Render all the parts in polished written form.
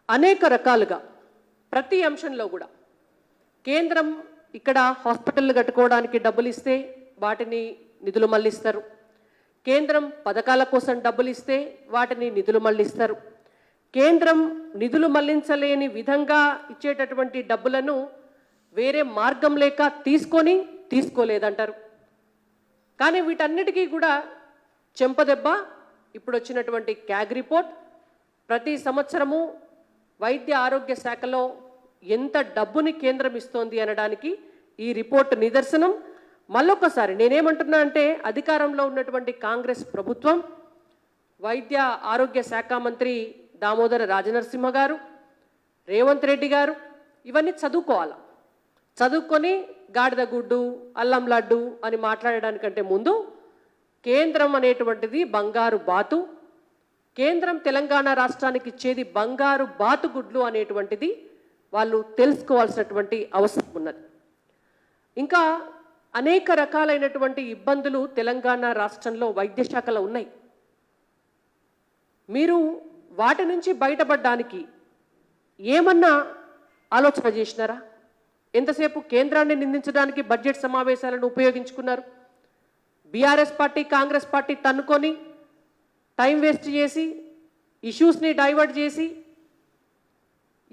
అనేక రకాలుగా ప్రతి అంశంలో కూడా కేంద్రం ఇక్కడ హాస్పిటల్ కట్టుకోవడానికి డబ్బులు ఇస్తే వాటిని నిధులు మళ్ళిస్తారు. కేంద్రం పథకాల కోసం డబ్బులు ఇస్తే వాటిని నిధులు మళ్ళిస్తారు. కేంద్రం నిధులు మళ్లించలేని విధంగా ఇచ్చేటటువంటి డబ్బులను వేరే మార్గం లేక తీసుకోలేదంటారు. కానీ వీటన్నిటికీ కూడా చెంపదెబ్బ ఇప్పుడు వచ్చినటువంటి క్యాగ్ రిపోర్ట్. ప్రతి సంవత్సరము వైద్య ఆరోగ్య శాఖలో ఎంత డబ్బుని కేంద్రం ఇస్తోంది అనడానికి ఈ రిపోర్ట్ నిదర్శనం. మళ్ళొకసారి నేనేమంటున్నా అంటే అధికారంలో ఉన్నటువంటి కాంగ్రెస్ ప్రభుత్వం, వైద్య ఆరోగ్య శాఖ మంత్రి దామోదర రాజనరసింహ గారు, రేవంత్ రెడ్డి గారు ఇవన్నీ చదువుకోవాలి. చదువుకొని గాడిద గుడ్డు అల్లం లడ్డు అని మాట్లాడడానికంటే ముందు కేంద్రం అనేటువంటిది బంగారు బాతు, కేంద్రం తెలంగాణ రాష్ట్రానికి ఇచ్చేది బంగారు బాతు గుడ్లు అనేటువంటిది వాళ్ళు తెలుసుకోవాల్సినటువంటి అవసరం ఉన్నది. ఇంకా అనేక రకాలైనటువంటి ఇబ్బందులు తెలంగాణ రాష్ట్రంలో వైద్య శాఖలో ఉన్నాయి. మీరు వాటి నుంచి బయటపడడానికి ఏమన్నా ఆలోచన చేసినారా? ఎంతసేపు కేంద్రాన్ని నిందించడానికి బడ్జెట్ సమావేశాలను ఉపయోగించుకున్నారు. బీఆర్ఎస్ పార్టీ కాంగ్రెస్ పార్టీ తన్నుకొని టైం వేస్ట్ చేసి ఇష్యూస్ని డైవర్ట్ చేసి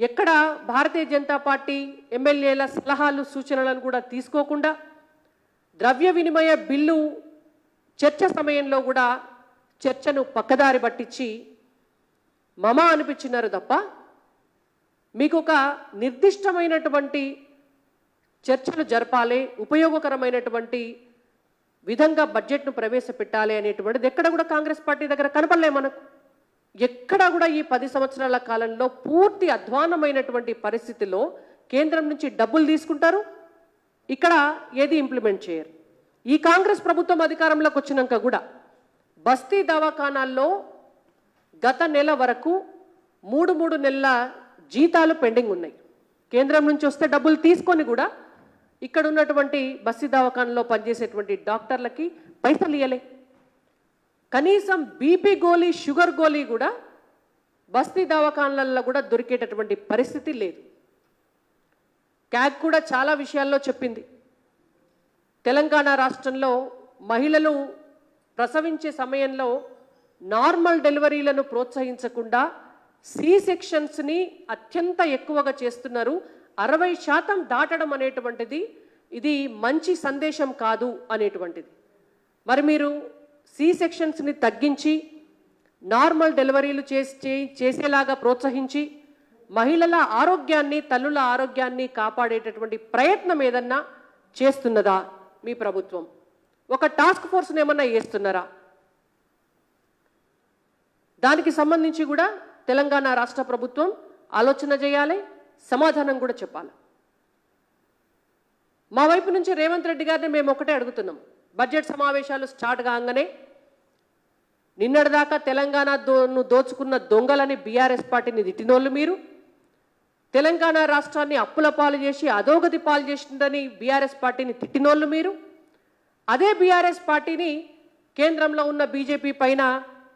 ఎక్కడ భారతీయ జనతా పార్టీ ఎమ్మెల్యేల సలహాలు సూచనలను కూడా తీసుకోకుండా ద్రవ్య వినిమయ బిల్లు చర్చ సమయంలో కూడా చర్చను పక్కదారి పట్టించి మమా అనిపించినారు తప్ప మీకు ఒక నిర్దిష్టమైనటువంటి చర్చలు జరపాలి, ఉపయోగకరమైనటువంటి విధంగా బడ్జెట్ను ప్రవేశపెట్టాలి అనేటువంటిది ఎక్కడ కూడా కాంగ్రెస్ పార్టీ దగ్గర కనపడలే మనకు. ఎక్కడా కూడా ఈ 10 సంవత్సరాల కాలంలో పూర్తి అధ్వానమైనటువంటి పరిస్థితిలో కేంద్రం నుంచి డబ్బులు తీసుకుంటారు, ఇక్కడ ఏది ఇంప్లిమెంట్ చేయరు. ఈ కాంగ్రెస్ ప్రభుత్వం అధికారంలోకి వచ్చినాక కూడా బస్తీ దవాఖానాల్లో గత నెల వరకు 3 నెలల జీతాలు పెండింగ్ ఉన్నాయి. కేంద్రం నుంచి వస్తే డబ్బులు తీసుకొని కూడా ఇక్కడ ఉన్నటువంటి బస్తీ దవాఖానలో పనిచేసేటువంటి డాక్టర్లకి పైసలు ఇవ్వలే. కనీసం బీపీ గోళీ షుగర్ గోళీ కూడా బస్తీ దవాఖానలలో కూడా దొరికేటటువంటి పరిస్థితి లేదు. క్యాగ్ కూడా చాలా విషయాల్లో చెప్పింది. తెలంగాణ రాష్ట్రంలో మహిళలు ప్రసవించే సమయంలో నార్మల్ డెలివరీలను ప్రోత్సహించకుండా సి సెక్షన్స్ని అత్యంత ఎక్కువగా చేస్తున్నారు. 60% దాటడం అనేటువంటిది ఇది మంచి సందేశం కాదు అనేటువంటిది. మరి మీరు సి సెక్షన్స్ని తగ్గించి నార్మల్ డెలివరీలు చేసేలాగా ప్రోత్సహించి మహిళల ఆరోగ్యాన్ని, తల్లుల ఆరోగ్యాన్ని కాపాడేటటువంటి ప్రయత్నం ఏదన్నా చేస్తున్నదా మీ ప్రభుత్వం? ఒక టాస్క్ ఫోర్స్ని ఏమన్నా వేస్తున్నారా? దానికి సంబంధించి కూడా తెలంగాణ రాష్ట్ర ప్రభుత్వం ఆలోచన చేయాలి, సమాధానం కూడా చెప్పాలి. మా వైపు నుంచి రేవంత్ రెడ్డి గారిని మేము ఒకటే అడుగుతున్నాం. బడ్జెట్ సమావేశాలు స్టార్ట్ కాగానే నిన్నటిదాకా తెలంగాణను దోచుకున్న దొంగలని బీఆర్ఎస్ పార్టీని తిట్టినోళ్ళు మీరు, తెలంగాణ రాష్ట్రాన్ని అప్పుల పాలు చేసి అధోగతి పాలు చేసిందని బీఆర్ఎస్ పార్టీని తిట్టినోళ్ళు మీరు, అదే బీఆర్ఎస్ పార్టీని కేంద్రంలో ఉన్న బీజేపీ పైన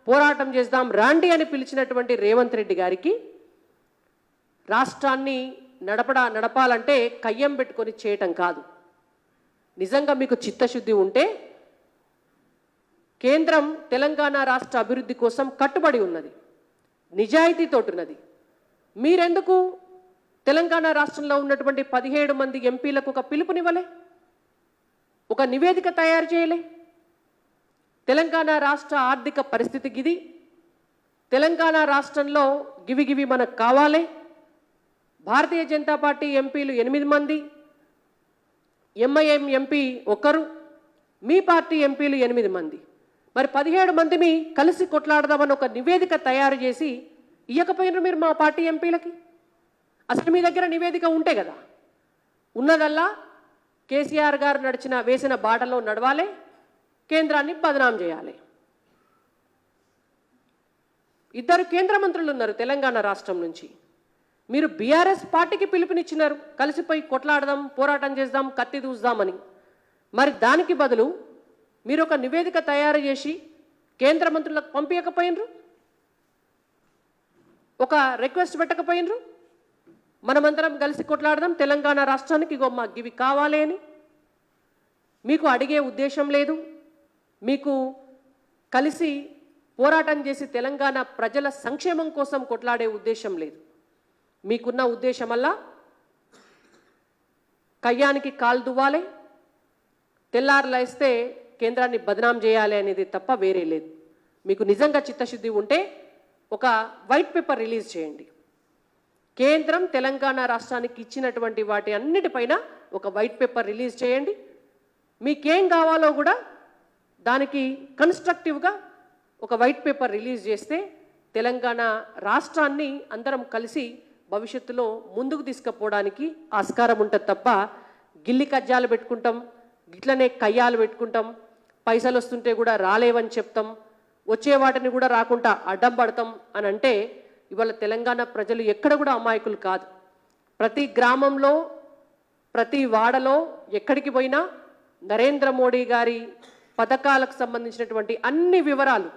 పోరాటం చేద్దాం రాండి అని పిలిచినటువంటి రేవంత్ రెడ్డి గారికి రాష్ట్రాన్ని నడపాలంటే కయ్యం పెట్టుకొని చేయటం కాదు. నిజంగా మీకు చిత్తశుద్ధి ఉంటే కేంద్రం తెలంగాణ రాష్ట్ర అభివృద్ధి కోసం కట్టుబడి ఉన్నది, నిజాయితీతో ఉన్నది. మీరెందుకు తెలంగాణ రాష్ట్రంలో ఉన్నటువంటి 17 మంది ఎంపీలకు ఒక పిలుపునివ్వలే, ఒక నివేదిక తయారు చేయలే? తెలంగాణ రాష్ట్ర ఆర్థిక పరిస్థితి గిది, తెలంగాణ రాష్ట్రంలో గివి మనకు కావాలి. భారతీయ జనతా పార్టీ ఎంపీలు 8 మంది, ఎంఐఎం ఎంపీ 1, మీ పార్టీ ఎంపీలు 8 మంది. మరి 17 మందిని కలిసి కొట్లాడదామని ఒక నివేదిక తయారు చేసి ఇయ్యకపోయినారు మీరు మా పార్టీ ఎంపీలకి? అసలు మీ దగ్గర నివేదిక ఉంటే కదా, ఉన్నదల్లా కేసీఆర్ గారు వేసిన బాటలో నడవాలి, కేంద్రాన్ని బదనాం చేయాలి. 2 కేంద్ర మంత్రులు ఉన్నారు తెలంగాణ రాష్ట్రం నుంచి. మీరు బీఆర్ఎస్ పార్టీకి పిలుపునిచ్చినారు, కలిసిపోయి కొట్లాడదాం, పోరాటం చేద్దాం, కత్తి దూద్దామని. మరి దానికి బదులు మీరు ఒక నివేదిక తయారు చేసి కేంద్ర మంత్రులకు పంపించకపోయినరు. ఒక రిక్వెస్ట్ పెట్టకపోయినరు? మనమందరం కలిసి కొట్లాడదాం తెలంగాణ రాష్ట్రానికి, ఇగో మాకు ఇవి కావాలి అని. మీకు అడిగే ఉద్దేశం లేదు, మీకు కలిసి పోరాటం చేసి తెలంగాణ ప్రజల సంక్షేమం కోసం కొట్లాడే ఉద్దేశం లేదు. మీకున్న ఉద్దేశం వల్ల కయ్యానికి కాలు దువ్వాలి, తెల్లారులేస్తే కేంద్రాన్ని బదనాం చేయాలి అనేది తప్ప వేరే లేదు. మీకు నిజంగా చిత్తశుద్ధి ఉంటే ఒక వైట్ పేపర్ రిలీజ్ చేయండి. కేంద్రం తెలంగాణ రాష్ట్రానికి ఇచ్చినటువంటి వాటి అన్నిటిపైన ఒక వైట్ పేపర్ రిలీజ్ చేయండి. మీకేం కావాలో కూడా దానికి కన్స్ట్రక్టివ్గా ఒక వైట్ పేపర్ రిలీజ్ చేస్తే తెలంగాణ రాష్ట్రాన్ని అందరం కలిసి భవిష్యత్తులో ముందుకు తీసుకుపోవడానికి ఆస్కారం ఉంటుంది తప్ప గిల్లి కజ్జాలు పెట్టుకుంటాం, గిట్లనే కయ్యాలు పెట్టుకుంటాం, పైసలు వస్తుంటే కూడా రాలేవని చెప్తాం, వచ్చే వాటిని కూడా రాకుండా అడ్డం పడతాం అని అంటే ఇవాళ తెలంగాణ ప్రజలు ఎక్కడ కూడా అమాయకులు కాదు. ప్రతి గ్రామంలో ప్రతి వాడలో ఎక్కడికి పోయినా నరేంద్ర మోడీ గారి పథకాలకు సంబంధించినటువంటి అన్ని వివరాలు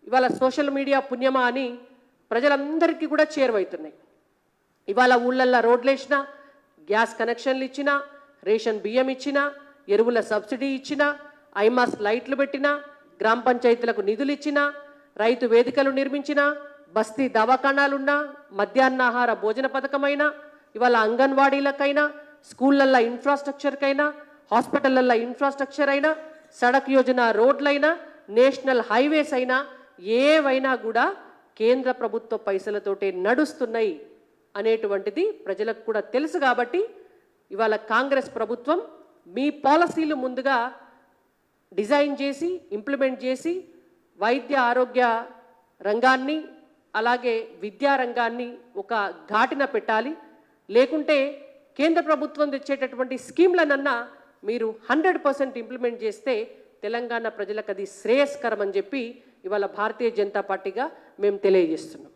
ఇవాళ సోషల్ మీడియా పుణ్యమా అని ప్రజలందరికీ కూడా చేరువవుతున్నాయి. ఇవాళ ఊళ్ళల్లో రోడ్లు వేసినా, గ్యాస్ కనెక్షన్లు ఇచ్చినా, రేషన్ బియ్యం ఇచ్చినా, ఎరువుల సబ్సిడీ ఇచ్చినా, ఐమాస్ లైట్లు పెట్టినా, గ్రామ పంచాయతీలకు నిధులు ఇచ్చినా, రైతు వేదికలు నిర్మించినా, బస్తీ దవాఖానాలున్నా, మధ్యాహ్నాహార భోజన పథకమైనా, ఇవాళ అంగన్వాడీలకైనా, స్కూళ్ళల్లో ఇన్ఫ్రాస్ట్రక్చర్కైనా, హాస్పిటళ్ళల్లో ఇన్ఫ్రాస్ట్రక్చర్ అయినా, సడక్ యోజన రోడ్లైనా, నేషనల్ హైవేస్ అయినా ఏవైనా కూడా కేంద్ర ప్రభుత్వ పైసలతోటే నడుస్తున్నాయి అనేటువంటిది ప్రజలకు కూడా తెలుసు. కాబట్టి ఇవాళ కాంగ్రెస్ ప్రభుత్వం మీ పాలసీలు ముందుగా డిజైన్ చేసి ఇంప్లిమెంట్ చేసి వైద్య ఆరోగ్య రంగాన్ని అలాగే విద్యా రంగాన్ని ఒక ఘాటిన పెట్టాలి. లేకుంటే కేంద్ర ప్రభుత్వం తెచ్చేటటువంటి స్కీమ్లనన్నా మీరు 100% ఇంప్లిమెంట్ చేస్తే తెలంగాణ ప్రజలకు అది శ్రేయస్కరం అని చెప్పి ఇవాళ భారతీయ జనతా పార్టీగా మేము తెలియజేస్తున్నాం.